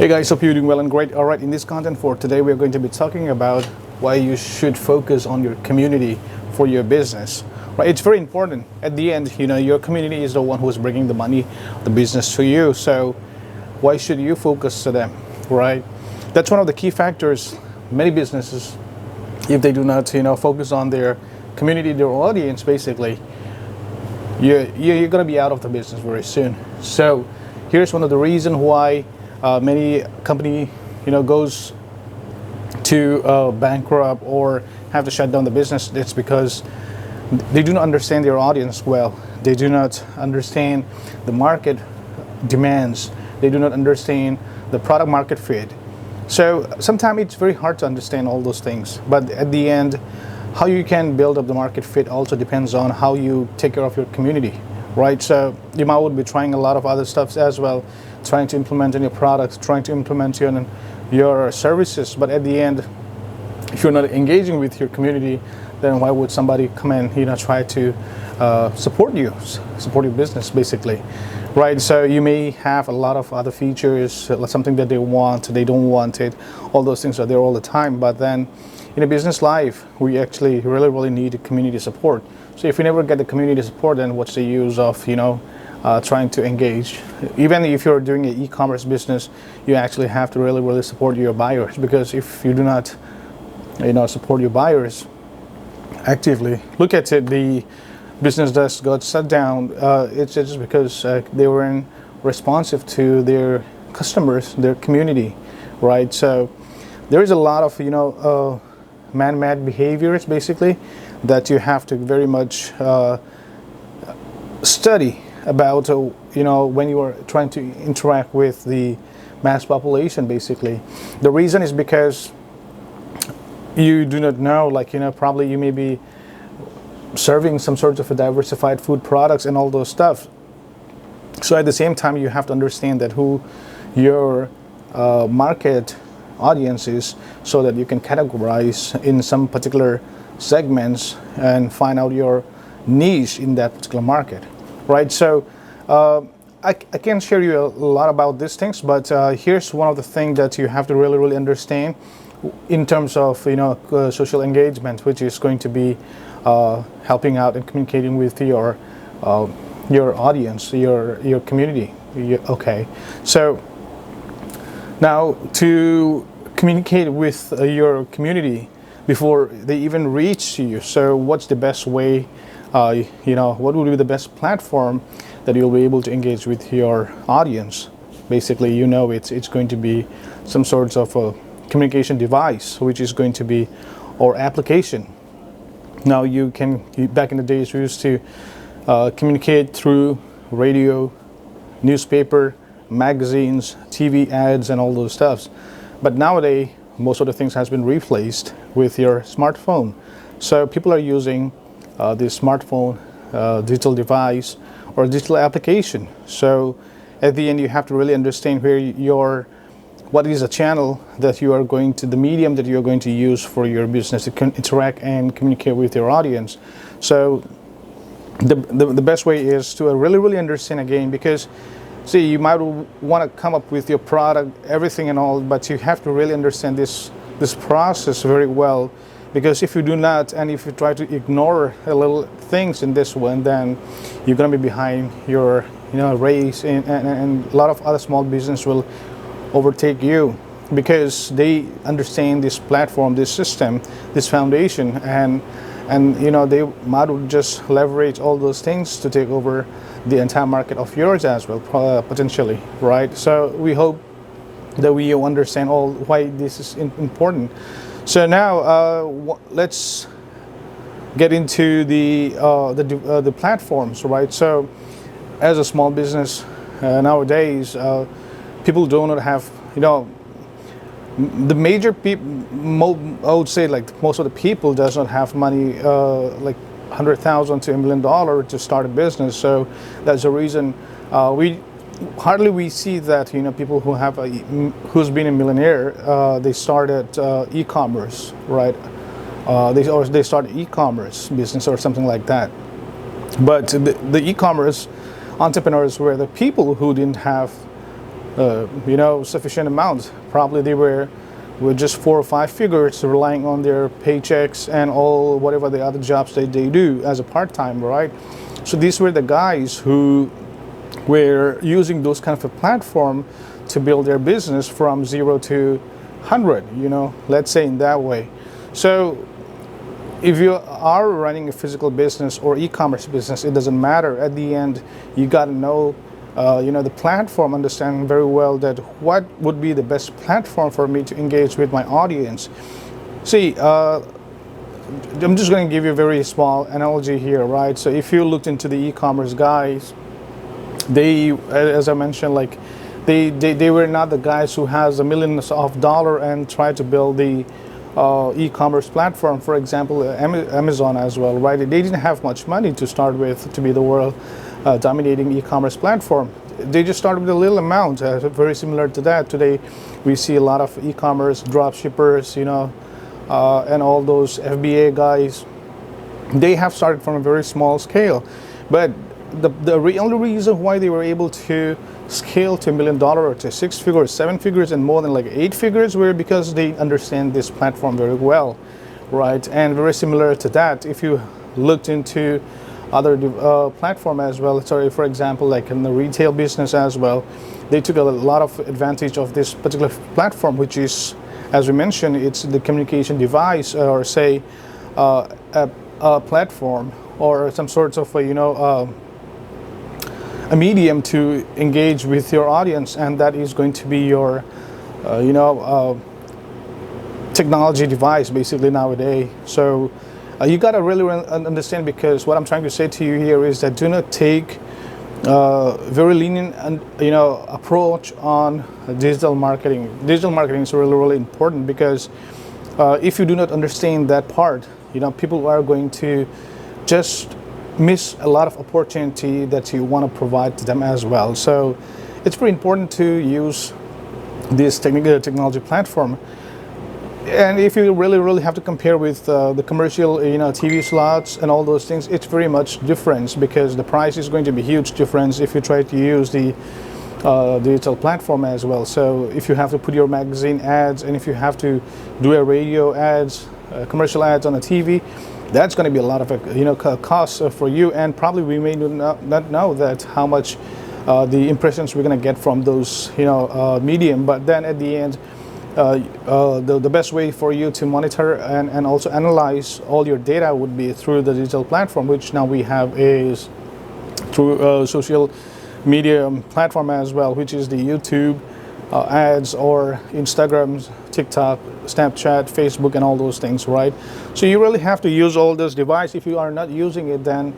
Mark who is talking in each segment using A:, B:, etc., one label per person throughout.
A: Hey guys, hope you're doing well and great. All right, in this content for today, we're going to be talking about why you should focus on your community for your business. Right, it's very important. At the end, your community is the one who is bringing the money, the business to you. So why should you focus to them, right? That's one of the key factors. Many businesses, if they do not, focus on their community, their audience, basically, you're going to be out of the business very soon. So here's one of the reasons why many company goes to bankrupt or have to shut down the business. It's because they do not understand their audience well. They do not understand the market demands. They do not understand the product market fit. So sometimes it's very hard to understand all those things, but at the end, how you can build up the market fit also depends on how you take care of your community, right? So you might would be trying a lot of other stuff as well, trying to implement in your products, trying to implement your services, but at the end, if you're not engaging with your community, then why would somebody come and try to support your business, basically, right? So you may have a lot of other features, something that they don't want it, all those things are there all the time, but then in a business life, we actually really need community support. So if you never get the community support, then what's the use of trying to engage? Even if you're doing an e-commerce business, you actually have to really support your buyers, because if you do not support your buyers actively, look at it, the business that got shut down, it's just because they weren't responsive to their customers, their community, right? So there is a lot of man-made behaviors, basically, that you have to very much study about when you are trying to interact with the mass population. Basically, the reason is because you do not know, probably you may be serving some sort of a diversified food products and all those stuff. So at the same time, you have to understand that who your market audience is, so that you can categorize in some particular segments and find out your niche in that particular market, right? So I can't share you a lot about these things, but here's one of the things that you have to really understand in terms of social engagement, which is going to be helping out and communicating with your audience, your community. Okay, so now to communicate with your community before they even reach you. So what's the best way? What would be the best platform that you'll be able to engage with your audience? Basically, it's going to be some sort of a communication device, which is going to be, or application. Now back in the days, we used to communicate through radio, newspaper, magazines, TV ads, and all those stuffs. But nowadays, most of the things has been replaced with your smartphone. So people are using the smartphone, digital device, or digital application. So at the end, you have to really understand what is the channel that you are going to, the medium that you are going to use for your business to interact and communicate with your audience. So the best way is to really understand again, because see, you might want to come up with your product, everything and all, but you have to really understand this process very well, because if you do not, and if you try to ignore a little things in this one, then you're going to be behind your race, and a lot of other small business will overtake you, because they understand this platform, this system, this foundation, and they might just leverage all those things to take over the entire market of yours as well, potentially, right? So we hope that we understand all why this is important. So now let's get into the platforms, right? So as a small business nowadays, people do not have, the major people, I would say, like most of the people does not have money, like $100,000 to $1 million to start a business. So that's the reason we hardly see that people who have who's been a millionaire, they started e-commerce, right? They started e-commerce business or something like that. But the e-commerce entrepreneurs were the people who didn't have sufficient amount. Probably they were with just 4 or 5 figures, relying on their paychecks and all whatever the other jobs they do as a part-time, right? So these were the guys who were using those kind of a platform to build their business from 0 to 100, let's say in that way. So if you are running a physical business or e-commerce business, it doesn't matter. At the end, you got to know, the platform, understand very well that what would be the best platform for me to engage with my audience. See, I'm just going to give you a very small analogy here, right? So if you looked into the e-commerce guys, they, as I mentioned, like they were not the guys who has a millions of dollars and try to build the e-commerce platform, for example, Amazon as well, right? They didn't have much money to start with to be the world dominating e-commerce platform. They just started with a little amount, very similar to that. Today, we see a lot of e-commerce drop shippers, and all those FBA guys. They have started from a very small scale, but the only reason why they were able to scale to $1 million or to 6 figures, 7 figures, and more than like 8 figures were because they understand this platform very well, right? And very similar to that, if you looked into other platform as well, sorry, for example, like in the retail business as well, they took a lot of advantage of this particular platform, which is, as we mentioned, it's the communication device, or say a platform or some sorts of a medium to engage with your audience, and that is going to be your technology device basically nowadays. So you got to really understand, because what I'm trying to say to you here is that do not take very lenient and approach on digital marketing. Digital marketing is really important, because if you do not understand that part, people are going to just miss a lot of opportunity that you want to provide to them as well. So it's very important to use this technology platform. And if you really have to compare with the commercial TV slots and all those things, it's very much different, because the price is going to be huge difference if you try to use the digital platform as well. So if you have to put your magazine ads, and if you have to do a radio ads, commercial ads on a TV, that's going to be a lot of costs for you, and probably we may not know that how much the impressions we're going to get from those medium. But then at the end, the best way for you to monitor and also analyze all your data would be through the digital platform, which now we have is through social media platform as well, which is the YouTube ads, or Instagram, TikTok, Snapchat, Facebook, and all those things, right? So you really have to use all those devices. If you are not using it, then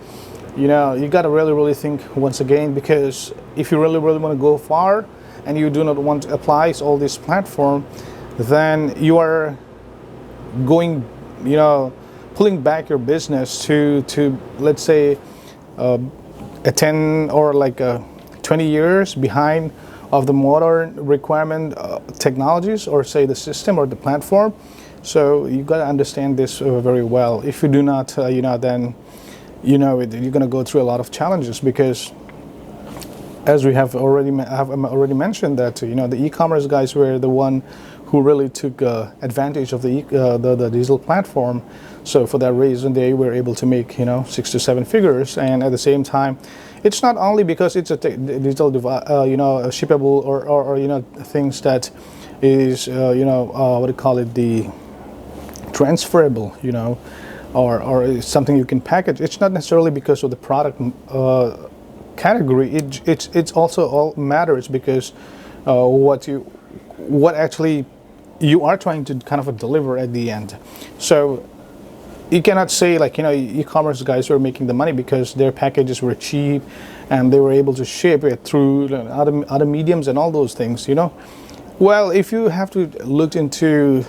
A: you got to really think once again, because if you really want to go far and you do not want to apply all this platform, then you are going, pulling back your business to let's say a 10 or like 20 years behind of the modern requirement technologies, or say the system or the platform. So you got to understand this very well. If you do not, then you're going to go through a lot of challenges, because as we have already mentioned that the e-commerce guys were the one who really took advantage of the digital platform. So for that reason, they were able to make 6 to 7 figures, and at the same time, it's not only because it's a digital device, shippable or things that is what do you call it, the transferable, or something you can package. It's not necessarily because of the product category. It's also all matters because what actually you are trying to kind of deliver at the end. So you cannot say like e-commerce guys were making the money because their packages were cheap and they were able to ship it through other mediums and all those things. Well, if you have to look into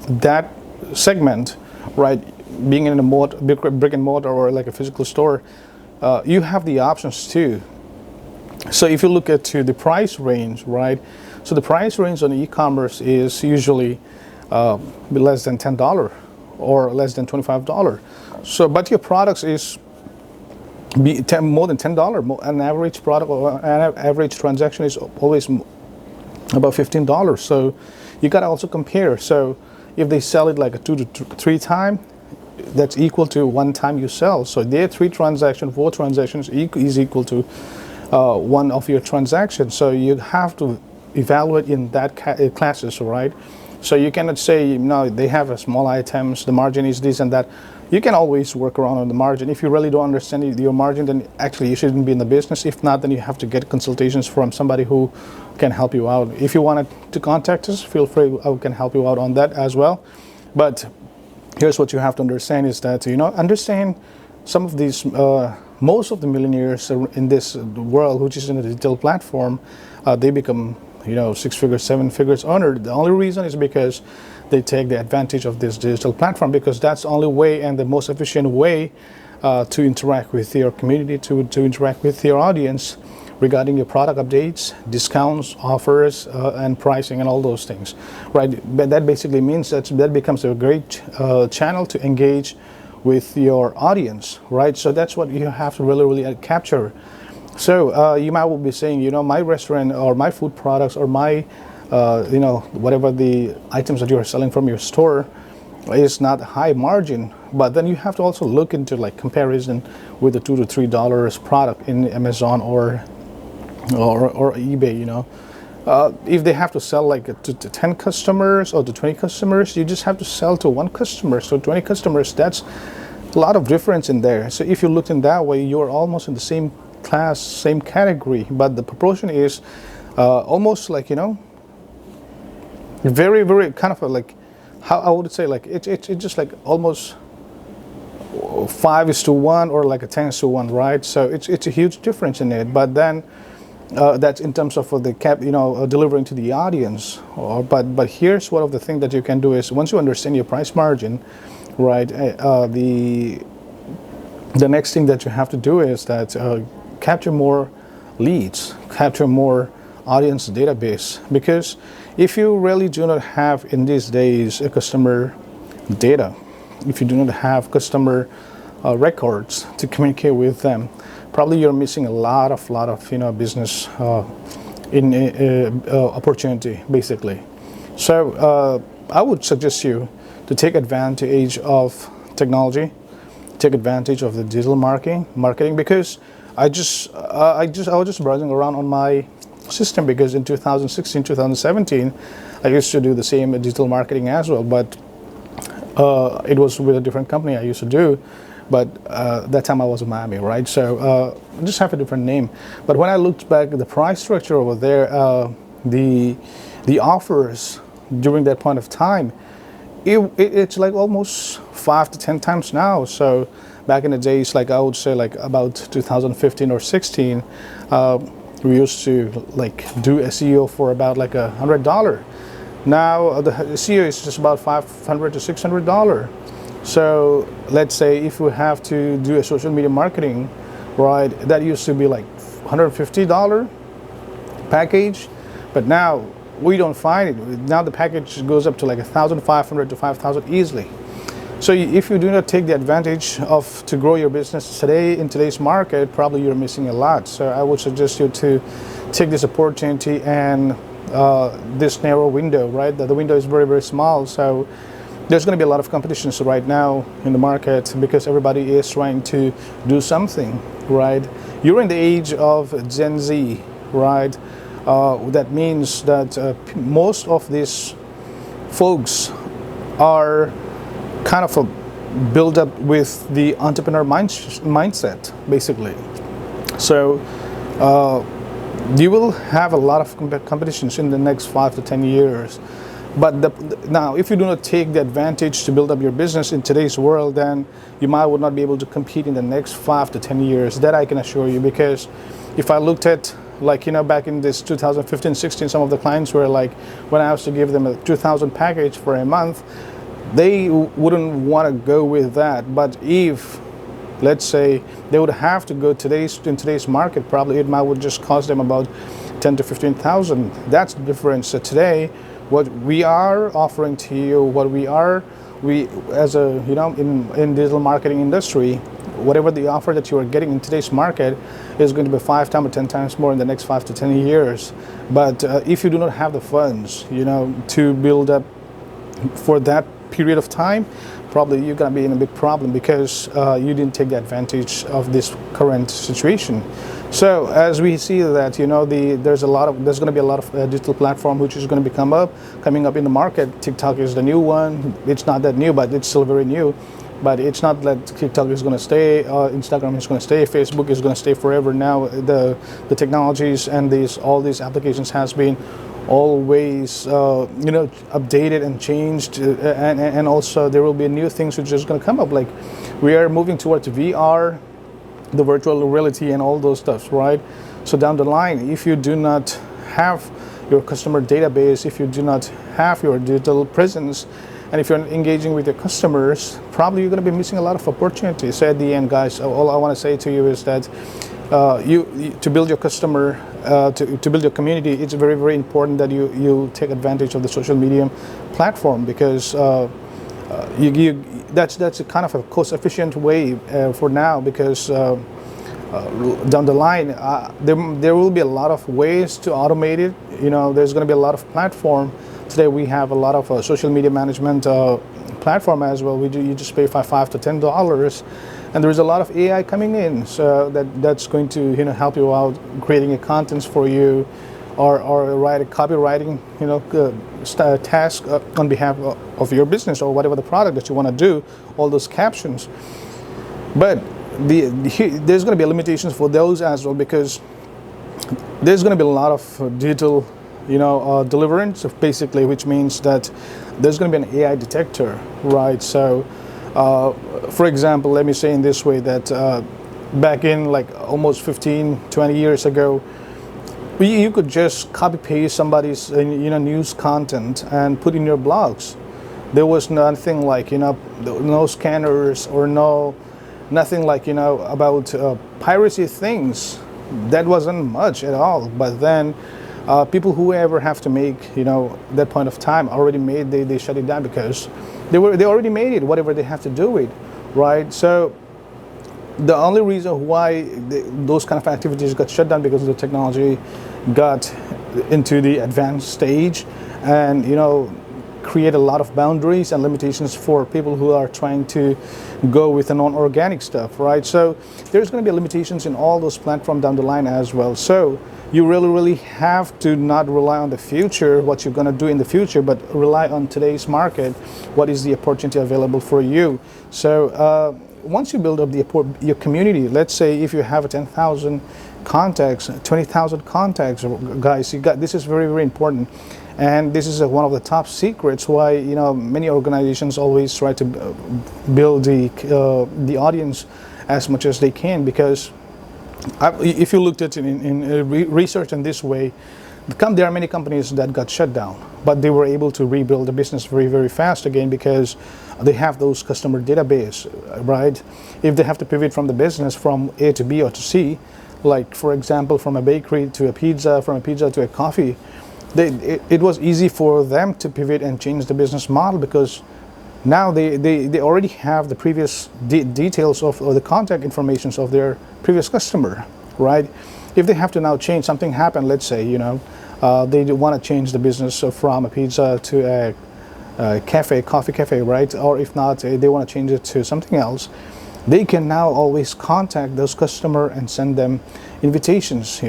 A: that segment, right, being in a brick and mortar or like a physical store, you have the options too. So if you look at the price range, right, so the price range on e-commerce is usually less than $10 or less than $25. So but your products is more than $10. An average product or an average transaction is always about $15. So you got to also compare. So if they sell it like a 2 to 3 time, that's equal to 1 time you sell. So their 3 transactions, 4 transactions is equal to one of your transactions. So you have to evaluate in that classes, right? So you cannot say, no, they have a small items, the margin is this and that. You can always work around on the margin. If you really don't understand your margin, then actually you shouldn't be in the business. If not, then you have to get consultations from somebody who can help you out. If you wanted to contact us, feel free, I can help you out on that as well. But here's what you have to understand is that, understand some of these, most of the millionaires in this world, which is in a digital platform, they become, 6 figures, 7 figures earner. The only reason is because they take the advantage of this digital platform, because that's the only way and the most efficient way to interact with your community, to interact with your audience regarding your product updates, discounts, offers, and pricing and all those things, right? But that basically means that becomes a great channel to engage with your audience, right? So that's what you have to really capture. So you might be saying, my restaurant or my food products or my whatever the items that you are selling from your store is not high margin, but then you have to also look into like comparison with the $2 to $3 product in Amazon or eBay. If they have to sell like to 10 customers or to 20 customers, you just have to sell to 1 customer. So 20 customers, that's a lot of difference in there. So if you look in that way, you're almost in the same class, same category, but the proportion is almost like, very kind of like, how I would say, like it's just like almost 5:1 or like a 10:1, right? So it's a huge difference in it. But then that's in terms of the delivering to the audience. But here's one of the things that you can do is, once you understand your price margin, right? The next thing that you have to do is that capture more leads, capture more audience database, because if you really do not have in these days a customer data, if you do not have customer records to communicate with them, probably you're missing a lot of business opportunity basically. So I would suggest you to take advantage of technology, take advantage of the digital marketing, because I was just browsing around on my system, because in 2016, 2017, I used to do the same digital marketing as well, but it was with a different company I used to do, but that time I was in Miami, right? So just have a different name. But when I looked back at the price structure over there, the offers during that point of time, it's like almost 5 to 10 times now. So back in the days, like I would say like about 2015 or 16, we used to like do SEO for about like $100. Now the SEO is just about $500 to $600. So let's say if we have to do a social media marketing, right, that used to be like $150 package, but now we don't find it. Now the package goes up to like $1,500 to $5,000 easily. So if you do not take the advantage of to grow your business today in today's market, probably you're missing a lot. So I would suggest you to take this opportunity and this narrow window, right? The window is very small. So there's going to be a lot of competitions right now in the market, because everybody is trying to do something, right? You're in the age of Gen Z, right? That means that most of these folks are kind of build up with the entrepreneur mindset, basically. So you will have a lot of competitions in the next 5 to 10 years. But now, if you do not take the advantage to build up your business in today's world, then you would not be able to compete in the next 5 to 10 years. That I can assure you, because if I looked at, like, back in this 2015, 16, some of the clients were like, when I was to give them a 2,000 package for a month, they wouldn't want to go with that. But if, let's say, they would have to go in today's market, probably it would just cost them about 10 to 15,000. That's the difference. So today, what we are offering to you, we as a in digital marketing industry, whatever the offer that you are getting in today's market is going to be 5 times or 10 times more in the next 5 to 10 years. But if you do not have the funds, to build up for that period of time, probably you're going to be in a big problem because you didn't take the advantage of this current situation. So as we see that, there's going to be a lot of digital platform which is going to be coming up in the market. TikTok is the new one. It's not that new, but it's still very new. But it's not that TikTok is going to stay, Instagram is going to stay, Facebook is going to stay forever. Now the technologies and all these applications has been always updated and changed, and also there will be new things which is going to come up. Like we are moving towards VR, the virtual reality, and all those stuff, right? So down the line, if you do not have your customer database, if you do not have your digital presence, and if you're not engaging with your customers, probably you're going to be missing a lot of opportunities. So at the end, guys, all I want to say to you is that to build your customer, to build your community, it's very, very important that you take advantage of the social media platform, because that's a kind of a cost-efficient way for now, because down the line there will be a lot of ways to automate it. There's going to be a lot of platform. Today we have a lot of social media management platform as well. You just pay $5 to $10, and there is a lot of AI coming in, so that's going to help you out creating a contents for you, or write a copywriting task on behalf of your business or whatever the product that you want to do, all those captions. But there's going to be limitations for those as well, because there's going to be a lot of digital deliverance, basically, which means that there's going to be an AI detector, right? So for example, let me say in this way that back in like almost 15-20 years ago, you could just copy paste somebody's news content and put in your blogs. There was nothing like no scanners or nothing like about piracy things. That wasn't much at all. But then people who ever have to make that point of time already made, they shut it down, because they already made it, whatever they have to do it, right? So the only reason why those kind of activities got shut down, because the technology got into the advanced stage, and create a lot of boundaries and limitations for people who are trying to go with the non-organic stuff, right? So there's going to be limitations in all those platforms down the line as well. So you really have to not rely on the future, what you're going to do in the future, but rely on today's market. What is the opportunity available for you? So once you build up your community, let's say if you have 10,000 contacts, 20,000 contacts, guys, this is very, very important. And this is one of the top secrets why many organizations always try to build the audience as much as they can, because if you looked at it in research in this way, there are many companies that got shut down, but they were able to rebuild the business very, very fast again, because they have those customer database, right? If they have to pivot from the business from A to B or to C, like for example from a bakery to a pizza, from a pizza to a coffee, it was easy for them to pivot and change the business model, because now they already have the previous details of, or the contact information of their previous customer, right? If they have to now change, something happened, let's say they want to change the business from a pizza to a coffee cafe, right? Or if not, they want to change it to something else, they can now always contact those customers and send them invitations,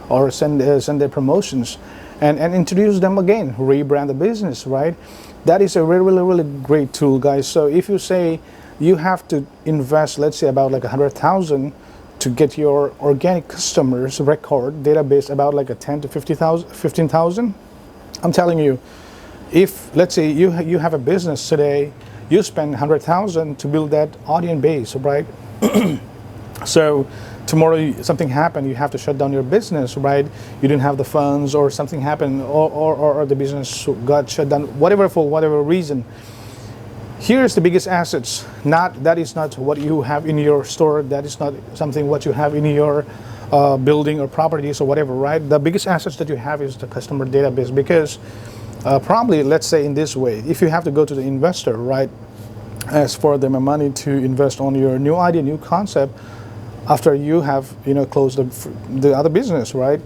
A: or send their promotions, and introduce them again, rebrand the business, right? That is a really great tool, guys. So if you say you have to invest, let's say about like 100,000 to get your organic customers record database about like a 10 to 15,000, I'm telling you, if let's say you have a business today, you spend 100,000 to build that audience base, right? So tomorrow something happened, you have to shut down your business, right? You didn't have the funds, or something happened, or the business got shut down, for whatever reason. Here's the biggest assets. That is not what you have in your store. That is not something what you have in your building or properties or whatever, right? The biggest assets that you have is the customer database, because probably, let's say in this way, if you have to go to the investor, right? ask for them money to invest on your new idea, new concept, after you have closed the other business, right?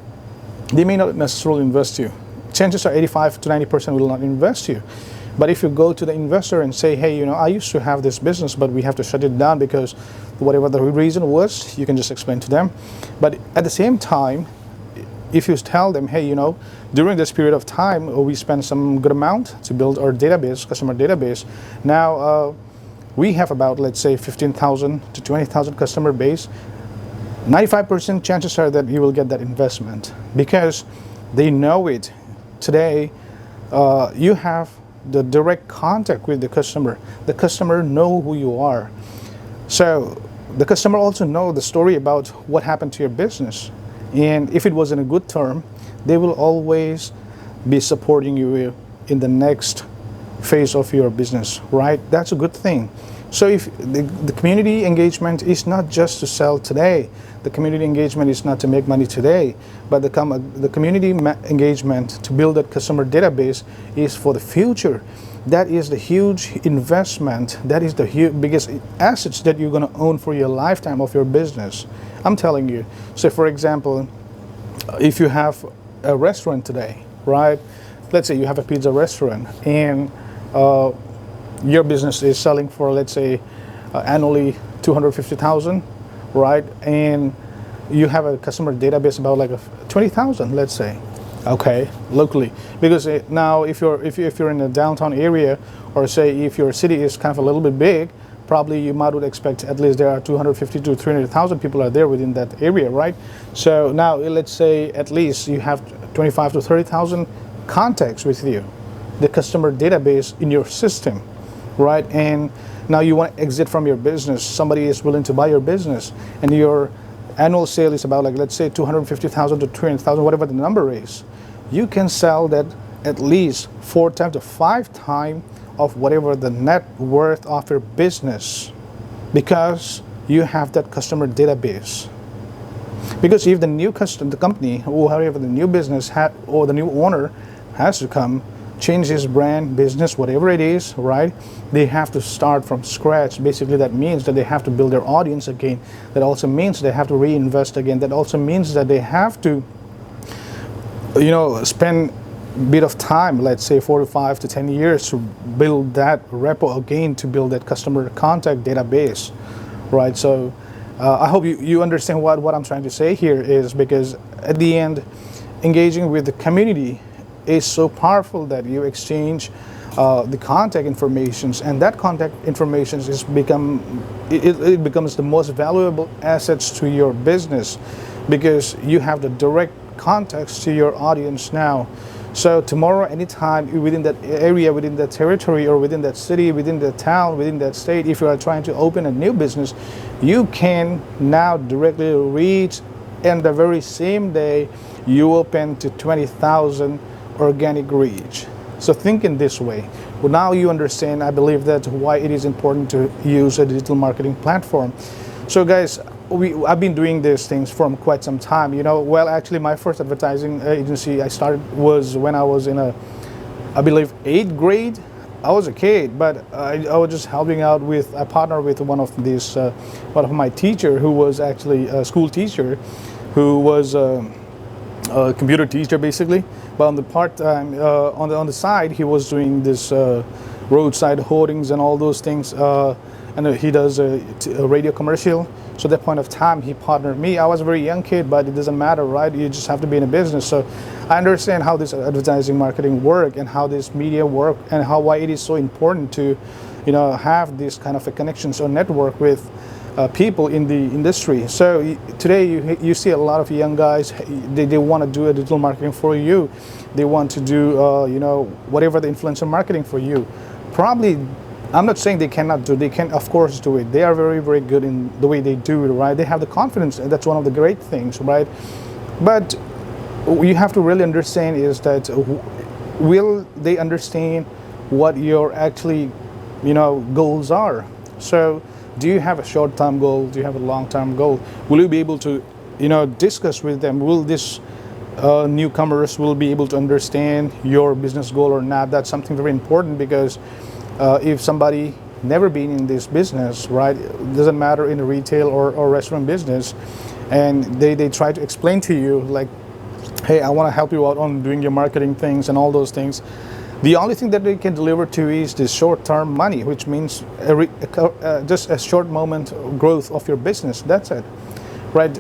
A: They may not necessarily invest you. Chances are 85 to 90% will not invest you. But if you go to the investor and say, hey, I used to have this business, but we have to shut it down because whatever the reason was, you can just explain to them. But at the same time, if you tell them, hey, during this period of time, we spent some good amount to build our database, customer database. Now, we have about, let's say, 15,000 to 20,000 customer base. 95% chances are that you will get that investment because they know it. Today, you have the direct contact with the customer. The customer know who you are. So the customer also know the story about what happened to your business. And if it was in a good term, they will always be supporting you in the next phase of your business, right? That's a good thing. So if the community engagement is not just to sell today, the community engagement is not to make money today, but the community engagement to build that customer database is for the future. That is the huge investment. That is the biggest assets that you're going to own for your lifetime of your business. I'm telling you. So for example, if you have a restaurant today, right? Let's say you have a pizza restaurant and your business is selling for, let's say, annually 250,000, right? And you have a customer database about like 20,000, let's say, okay, locally. Because now, if you're in a downtown area, or say if your city is kind of a little bit big, probably you might would expect at least there are 250 to 300,000 people are there within that area, right? So now let's say at least you have 25 to 30,000 contacts with you, the customer database in your system. Right, and now you want to exit from your business. Somebody is willing to buy your business, and your annual sale is about, like, let's say 250,000 to 300,000, whatever the number is. You can sell that at least 4 times to 5 times of whatever the net worth of your business, because you have that customer database. Because if the new the company, or however the new business or the new owner has to come, change his brand, business, whatever it is, right? They have to start from scratch. Basically, that means that they have to build their audience again. That also means they have to reinvest again. That also means that they have to, spend a bit of time, let's say 4 to 5 to 10 years to build that repo again, to build that customer contact database, right? So I hope you understand what I'm trying to say here is, because at the end, engaging with the community is so powerful that you exchange the contact informations, and that contact information it becomes the most valuable assets to your business, because you have the direct contacts to your audience now. So tomorrow, anytime within that area, within that territory, or within that city, within that town, within that state, if you are trying to open a new business, you can now directly reach, and the very same day you open to 20,000 organic reach. So think in this way. Well, now you understand, I believe, that why it is important to use a digital marketing platform. So guys, I've been doing these things for quite some time. Well, actually, my first advertising agency I started was when I was in I believe 8th grade. I was a kid, but I was just helping out I partnered with one of my teacher, who was actually a school teacher, who was a computer teacher basically. But on the part-time, on the side, he was doing this roadside hoardings and all those things. And he does a radio commercial. So at that point of time, he partnered me. I was a very young kid, but it doesn't matter, right? You just have to be in a business. So I understand how this advertising marketing work, and how this media work, and why it is so important to, have this kind of a connections or network with people in the industry. So today you see a lot of young guys, they want to do a digital marketing for you. They want to do whatever the influencer marketing for you. Probably, I'm not saying they cannot do. They can, of course, do it. They are very, very good in the way they do it, right? They have the confidence, and that's one of the great things, right? But you have to really understand is that will they understand what your actually goals are? So do you have a short-term goal? Do you have a long-term goal? Will you be able to discuss with them? Will this newcomers will be able to understand your business goal or not? That's something very important, because if somebody never been in this business, right? It doesn't matter in the retail or restaurant business, and they try to explain to you like, hey, I want to help you out on doing your marketing things and all those things. The only thing that they can deliver to you is the short-term money, which means just a short moment of growth of your business. That's it, right?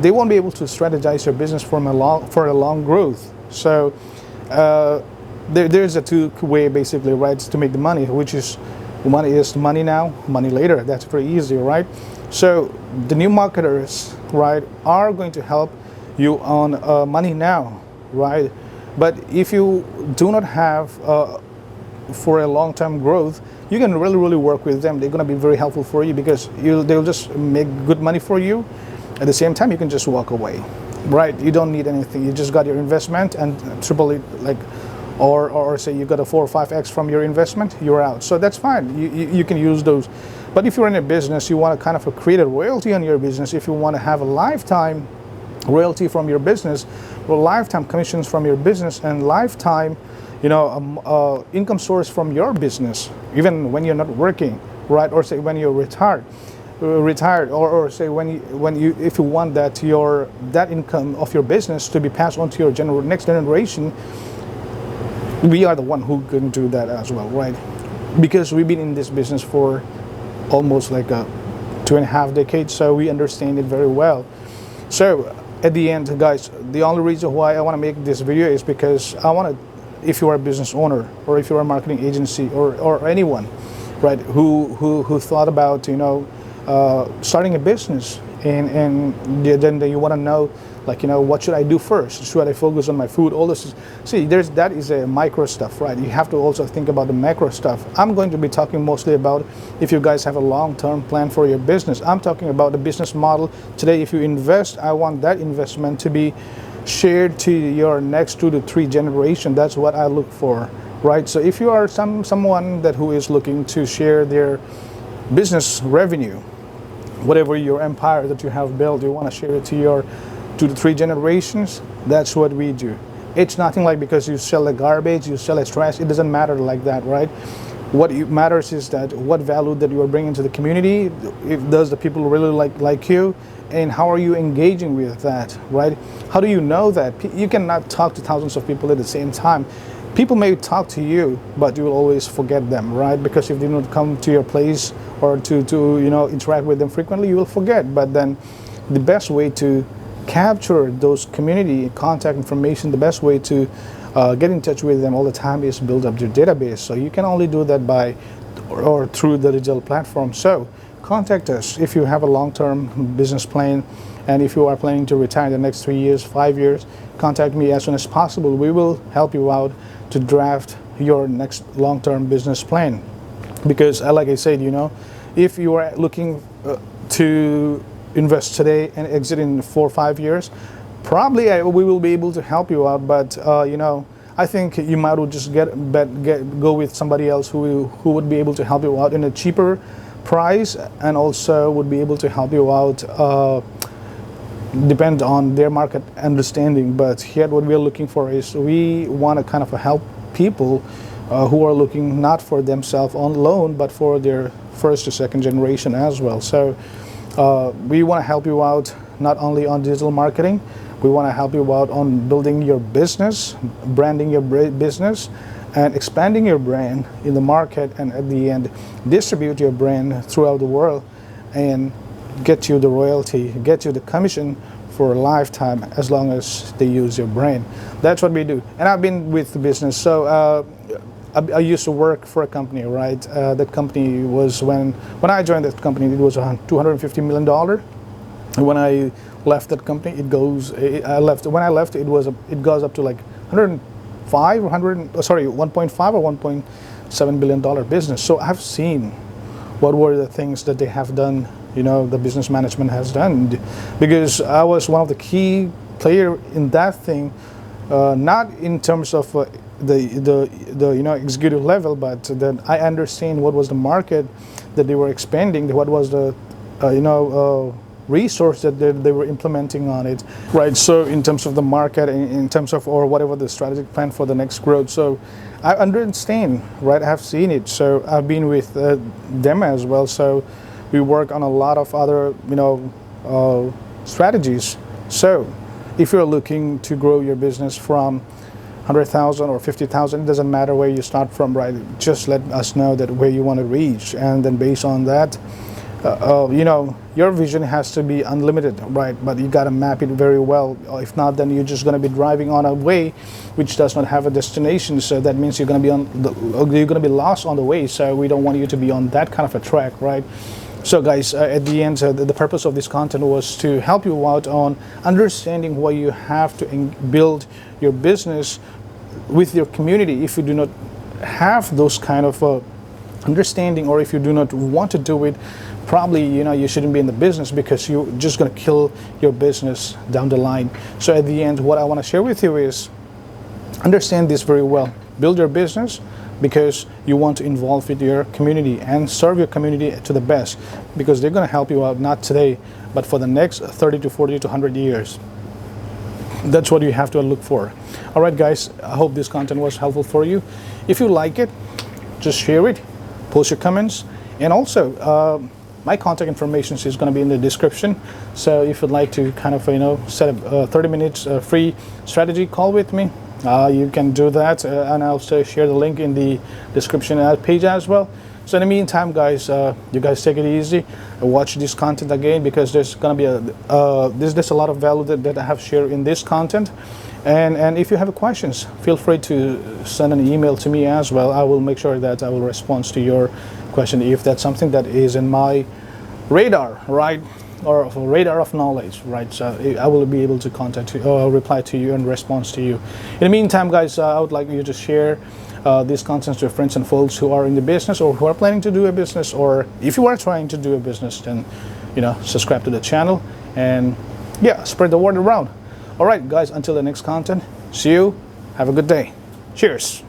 A: They won't be able to strategize your business for a long growth. So there's a two-way basically, right, to make the money, which is money now, money later. That's pretty easy, right? So the new marketers, right, are going to help you on money now, right? But if you do not have for a long-term growth, you can really work with them. They're going to be very helpful for you because they'll just make good money for you. At the same time, you can just walk away, right? You don't need anything. You just got your investment and triple it, like, or say you got a 4 or 5x from your investment, you're out. So that's fine. You can use those. But if you're in a business, you want to kind of create a royalty on your business. If you want to have a lifetime royalty from your business, or lifetime commissions from your business, and lifetime, income source from your business, even when you're not working, right? Or say when you're retired, or say if you want that income of your business to be passed on to your next generation, we are the one who can do that as well, right? Because we've been in this business for almost like 2.5 decades, so we understand it very well. So at the end, guys, the only reason why I want to make this video is because I want to, if you are a business owner or if you are a marketing agency or anyone, right, who thought about starting a business and then you want to know, like, what should I do first? Should I focus on my food? All this. See, that is a micro stuff, right? You have to also think about the macro stuff. I'm going to be talking mostly about if you guys have a long-term plan for your business. I'm talking about the business model. Today, if you invest, I want that investment to be shared to your next 2 to 3 generation. That's what I look for, right? So if you are someone who is looking to share their business revenue, whatever your empire that you have built, you want to share it to your 2 to 3 generations, that's what we do. It's nothing like because you sell a garbage, you sell a trash, it doesn't matter like that, right? What matters is that what value that you are bringing to the community, does the people really like you, and how are you engaging with that, right? How do you know that? You cannot talk to thousands of people at the same time. People may talk to you, but you will always forget them, right? Because if they don't come to your place or to interact with them frequently, you will forget. But then the best way to capture those community contact information, the best way to get in touch with them all the time is build up your database. So you can only do that by or through the digital platform. So contact us if you have a long-term business plan, and if you are planning to retire in the next 3 years, 5 years, contact me as soon as possible. We will help you out to draft your next long-term business plan. Because like I said, if you are looking to invest today and exit in 4 or 5 years, probably we will be able to help you out. But I think you might well just go with somebody else who would be able to help you out in a cheaper price, and also would be able to help you out depend on their market understanding. But here what we're looking for is we want to kind of help people who are looking not for themselves on loan, but for their first or second generation as well. So we want to help you out not only on digital marketing, we want to help you out on building your business, branding your business, and expanding your brand in the market, and at the end, distribute your brand throughout the world and get you the royalty, get you the commission for a lifetime as long as they use your brand. That's what we do. And I've been with the business. So I used to work for a company, right? That company was, when I joined that company, it was $250 million. And when I left that company, when I left, it goes up to like 1.5 or $1.7 billion business. So I've seen what were the things that they have done, the business management has done, because I was one of the key player in that thing, not in terms of the executive level, but that I understand what was the market that they were expanding, what was the resource that they were implementing on it, right? So in terms of the market, in terms of, or whatever the strategic plan for the next growth. So I understand, right? I have seen it. So I've been with them as well. So we work on a lot of other, strategies. So if you're looking to grow your business from 100,000 or 50,000, it doesn't matter where you start from, right? Just let us know that where you want to reach, and then based on that, your vision has to be unlimited, right? But you got to map it very well. If not, then you're just going to be driving on a way which does not have a destination. So that means you're going to be lost on the way. So we don't want you to be on that kind of a track, right? So guys, at the end, the purpose of this content was to help you out on understanding why you have to build your business with your community. If you do not have those kind of understanding, or if you do not want to do it, probably you shouldn't be in the business, because you're just going to kill your business down the line. So at the end, what I want to share with you is understand this very well. Build your business because you want to involve with your community and serve your community to the best, because they're going to help you out, not today, but for the next 30 to 40 to 100 years. That's what you have to look for. All right, guys, I hope this content was helpful for you. If you like it, just share it, post your comments, and also my contact information is going to be in the description. So if you'd like to kind of set up 30 minutes free strategy call with me, you can do that, and I'll also share the link in the description page as well. So in the meantime, guys, you guys take it easy, watch this content again, because there's gonna be there's a lot of value that I have shared in this content. And if you have questions, feel free to send an email to me as well. I will make sure that I will respond to your question if that's something that is in my radar, right? Or radar of knowledge, right? So I will be able to contact you, or reply to you and respond to you. In the meantime, guys, I would like you to share these contents to your friends and folks who are in the business, or who are planning to do a business, or if you are trying to do a business, then subscribe to the channel, and spread the word around. All right, guys, until the next content, see you. Have a good day. Cheers.